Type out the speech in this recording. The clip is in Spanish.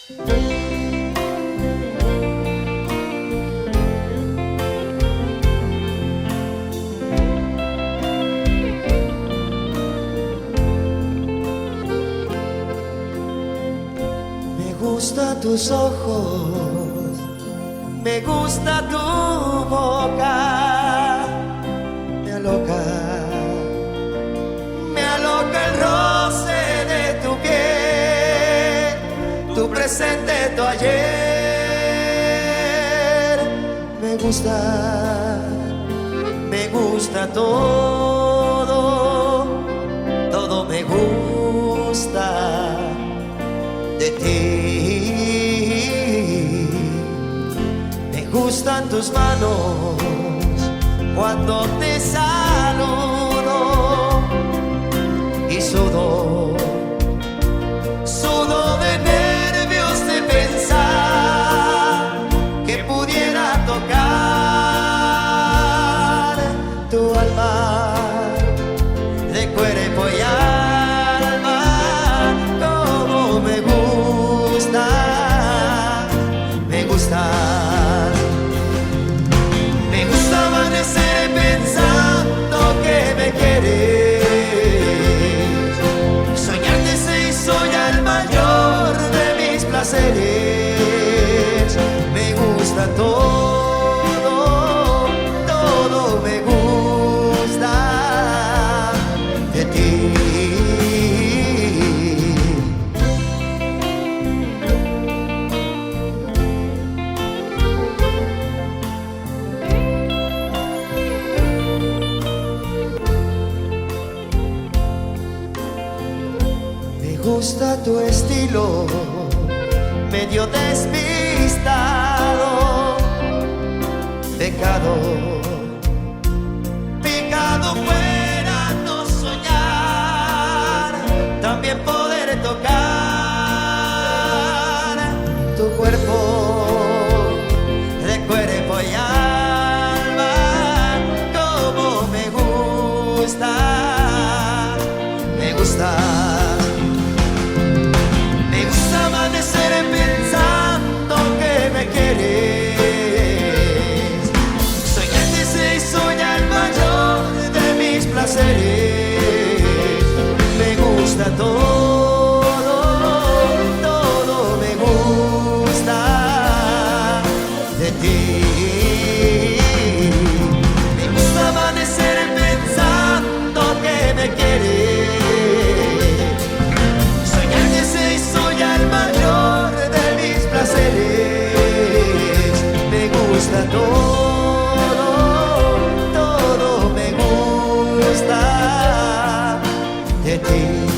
Me gustan tus ojos, me gusta tu boca, me aloca el roce de tu piel, tu presente, tu ayer. Me gusta todo, todo me gusta de ti. Me gustan tus manos cuando te saludo y sudo de nervios de pensar que pudiera tocar tu alma de cuerpo y alma. Como me gusta, me gusta. Me gusta amanecer pensando que me quieres, soñarte se hizo ya el mayor de mis placeres. Me gusta todo, todo me gusta de ti. Me gusta tu estilo, medio despistado, pecado, pecado fuera no soñar, también poder tocar tu cuerpo de cuerpo y alma. Como me gusta, me gusta. Me gusta amanecer pensando que me quieres, soñarte se hizo ya el mayor de mis placeres. Me gusta todo, todo me gusta de ti. Me gusta amanecer pensando que me quieres, soñarte se hizo ya el mayor de mis placeres. Me gusta todo, todo me gusta de ti.